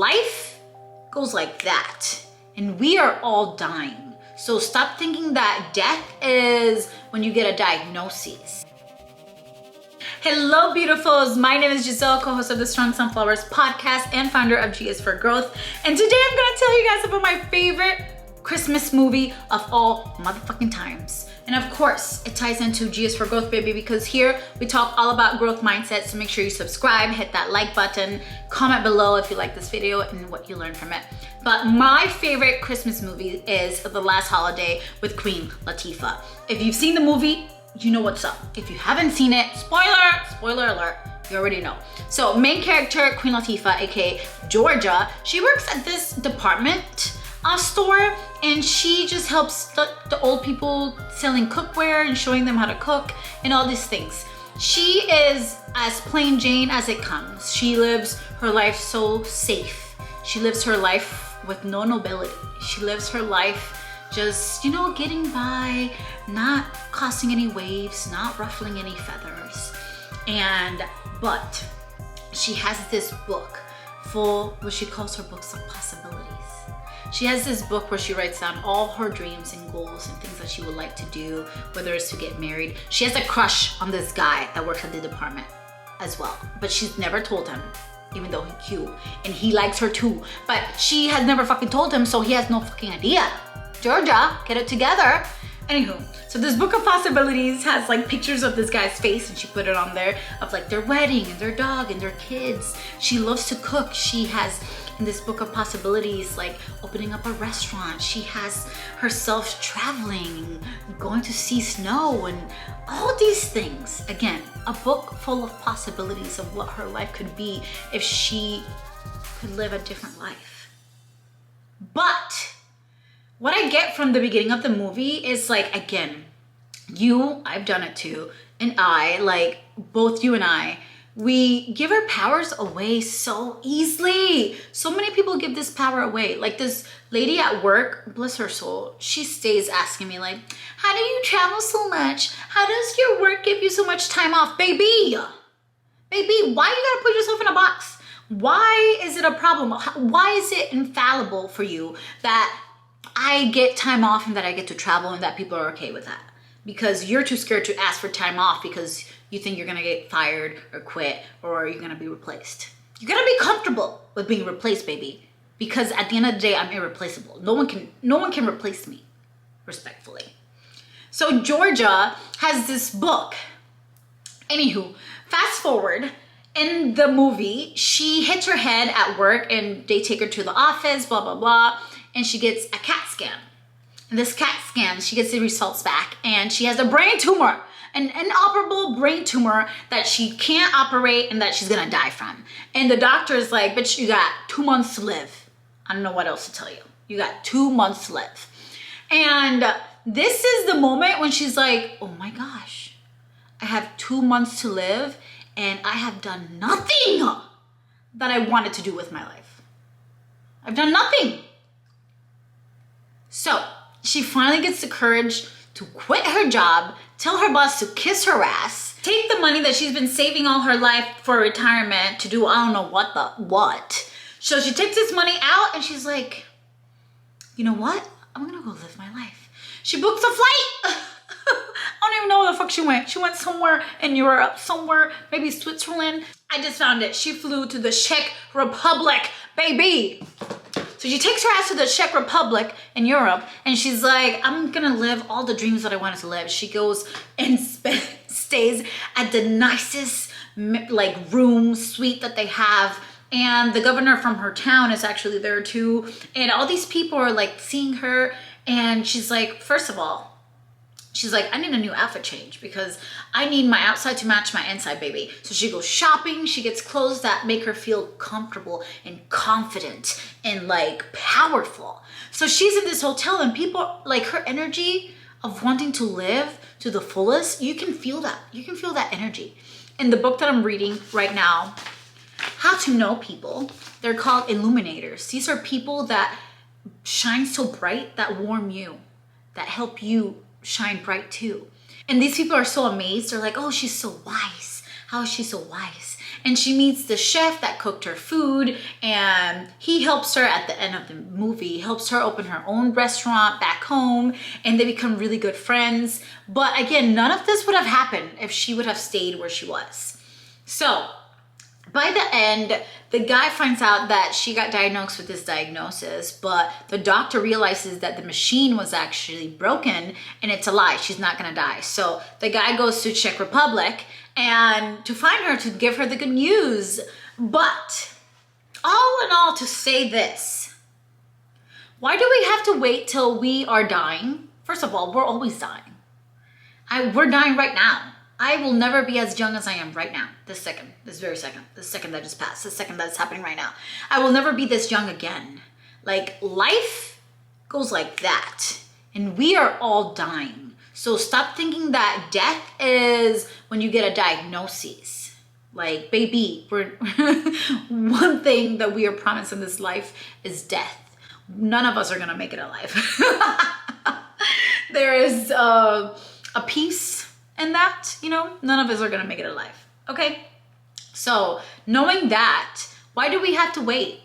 Life goes like that, and we are all dying. So stop thinking that death is when you get a diagnosis. Hello, beautifuls. My name is Giselle, co-host of the Strong Sunflowers podcast and founder of G is for Growth. And today I'm gonna tell you guys about my favorite Christmas movie of all motherfucking times. And of course, it ties into G is for Growth, baby, because here we talk all about growth mindset. So make sure you subscribe, hit that like button, comment below if you like this video and what you learned from it. But my favorite Christmas movie is The Last Holiday with Queen Latifah. If you've seen the movie, you know what's up. If you haven't seen it, spoiler alert, you already know. So main character, Queen Latifah, aka Georgia, she works at this department store, and she just helps the old people selling cookware and showing them how to cook and all these things. She is as plain Jane as it comes. She lives her life so safe. She lives her life with no nobility. She lives her life just, you know, getting by, not causing any waves, not ruffling any feathers. But she has this book full, what she calls her books of possibilities. She has this book where she writes down all her dreams and goals and things that she would like to do, whether it's to get married. She has a crush on this guy that works at the department as well, but she's never told him, even though he's cute and he likes her too. But she has never fucking told him, so he has no fucking idea. Georgia, get it together. Anywho, so this book of possibilities has like pictures of this guy's face, and she put it on there of like their wedding and their dog and their kids. She loves to cook. She has in this book of possibilities like opening up a restaurant. She has herself traveling, going to see snow and all these things. Again, a book full of possibilities of what her life could be if she could live a different life. But what I get from the beginning of the movie is like, again, I've done it too, and both you and I, we give our powers away so easily. So many people give this power away. Like this lady at work, bless her soul, she stays asking me like, how do you travel so much? How does your work give you so much time off? Baby, why you gotta put yourself in a box? Why is it a problem? Why is it infallible for you that I get time off and that I get to travel and that people are okay with that? Because you're too scared to ask for time off because you think you're gonna get fired or quit or you're gonna be replaced. You gotta be comfortable with being replaced, baby. Because at the end of the day, I'm irreplaceable. No one can replace me, respectfully. So Georgia has this book. Anywho, fast forward, in the movie, she hits her head at work and they take her to the office, blah, blah, blah. And she gets a CAT scan. And this CAT scan, she gets the results back, and she has a brain tumor, an inoperable brain tumor that she can't operate and that she's gonna die from. And the doctor is like, bitch, you got 2 months to live. I don't know what else to tell you. You got 2 months to live. And this is the moment when she's like, oh my gosh, I have 2 months to live and I have done nothing that I wanted to do with my life. I've done nothing. So she finally gets the courage to quit her job, tell her boss to kiss her ass, take the money that she's been saving all her life for retirement to do I don't know what. So she takes this money out and she's like, you know what? I'm gonna go live my life. She books a flight. I don't even know where the fuck she went. She went somewhere in Europe, somewhere, maybe Switzerland. I just found it. She flew to the Czech Republic, baby. So she takes her ass to the Czech Republic in Europe, and she's like, I'm gonna live all the dreams that I wanted to live. She goes and stays at the nicest room, suite that they have. And the governor from her town is actually there too. And all these people are like seeing her, and she's like, first of all, she's like, I need a new outfit change because I need my outside to match my inside, baby. So she goes shopping. She gets clothes that make her feel comfortable and confident and like powerful. So she's in this hotel, and people, like, her energy of wanting to live to the fullest, you can feel that. You can feel that energy. In the book that I'm reading right now, How to Know People, they're called illuminators. These are people that shine so bright, that warm you, that help you shine bright too. And these people are so amazed. They're like, oh, she's so wise. How is she so wise? and she meets the chef that cooked her food, and he helps her at the end of the movie, helps her open her own restaurant back home, and they become really good friends. But again, none of this would have happened if she would have stayed where she was. So by the end, the guy finds out that she got diagnosed with this diagnosis, but the doctor realizes that the machine was actually broken and it's a lie. She's not gonna die. So the guy goes to Czech Republic and to find her, to give her the good news. But all in all, to say this, why do we have to wait till we are dying? First of all, we're always dying. We're dying right now. I will never be as young as I am right now, this second, this very second, the second that just passed, the second that's happening right now. I will never be this young again. Like, life goes like that, and we are all dying. So stop thinking that death is when you get a diagnosis. Like, baby, one thing that we are promised in this life is death. None of us are gonna make it alive. There is a peace in that, you know, none of us are gonna make it alive, okay? So knowing that, why do we have to wait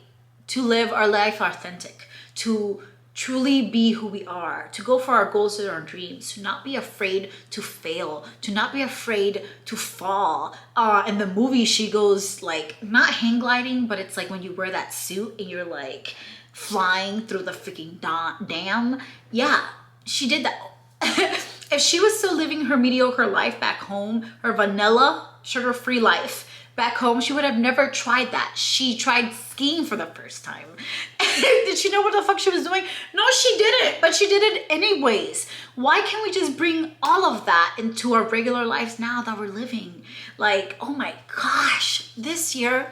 to live our life authentic, to truly be who we are, to go for our goals and our dreams, to not be afraid to fail, to not be afraid to fall? In the movie, she goes like, not hang gliding, but it's like when you wear that suit and you're like flying through the freaking dam. Yeah, she did that. If she was still living her mediocre life back home, her vanilla, sugar-free life back home, she would have never tried that. She tried skiing for the first time. Did she know what the fuck she was doing? No, she didn't, but she did it anyways. Why can't we just bring all of that into our regular lives now that we're living? Like, oh my gosh, this year,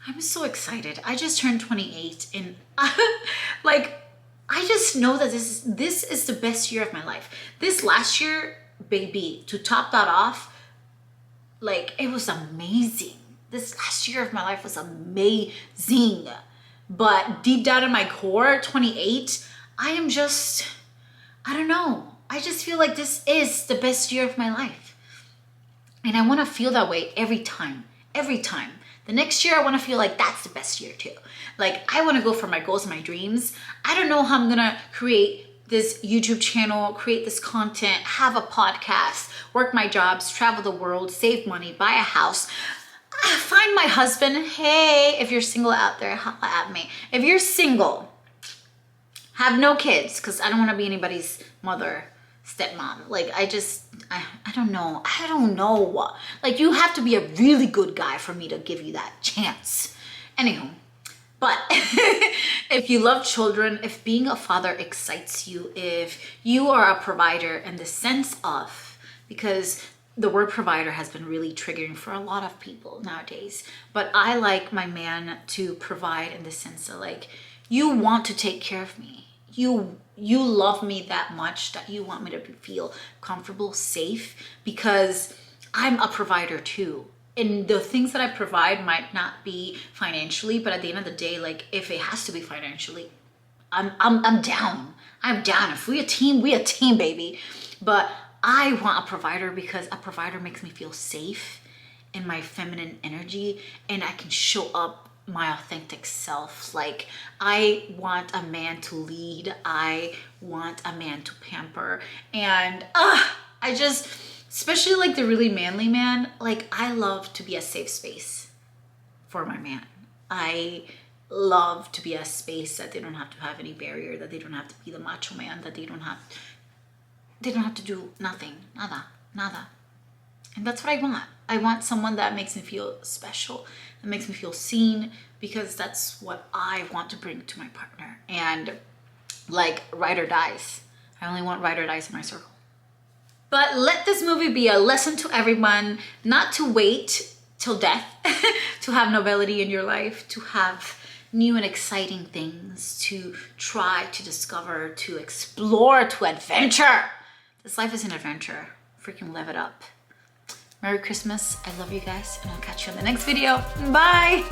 I'm so excited. I just turned 28 and like, I just know that this is the best year of my life. This last year, baby, to top that off, like, it was amazing. This last year of my life was amazing. But deep down in my core, 28, I am just, I don't know. I just feel like this is the best year of my life. And I want to feel that way every time, every time. The next year, I want to feel like that's the best year too. Like, I want to go for my goals and my dreams. I don't know how I'm going to create this YouTube channel, create this content, have a podcast, work my jobs, travel the world, save money, buy a house, find my husband. Hey, if you're single out there, holla at me. If you're single, have no kids, because I don't want to be anybody's mother, stepmom. Like, I don't know. I don't know. Like, you have to be a really good guy for me to give you that chance. Anywho, but if you love children, if being a father excites you, if you are a provider in the sense of, because the word provider has been really triggering for a lot of people nowadays, but I like my man to provide in the sense of, like, you want to take care of me. You love me that much that you want me to feel comfortable, safe, because I'm a provider too. And the things that I provide might not be financially, but at the end of the day, like, if it has to be financially, I'm down. I'm down. If we a team, baby. But I want a provider because a provider makes me feel safe in my feminine energy, and I can show up my authentic self. Like, I want a man to lead. I want a man to pamper. And I just, especially like the really manly man, like, I love to be a safe space for my man. I love to be a space that they don't have to have any barrier, that they don't have to be the macho man, that they don't have to do nothing, nada. And that's what I want. I want someone that makes me feel special, that makes me feel seen, because that's what I want to bring to my partner. And like, ride or dies. I only want ride or dies in my circle. But let this movie be a lesson to everyone, not to wait till death to have nobility in your life, to have new and exciting things, to try, to discover, to explore, to adventure. This life is an adventure. Freaking live it up. Merry Christmas. I love you guys, and I'll catch you in the next video. Bye.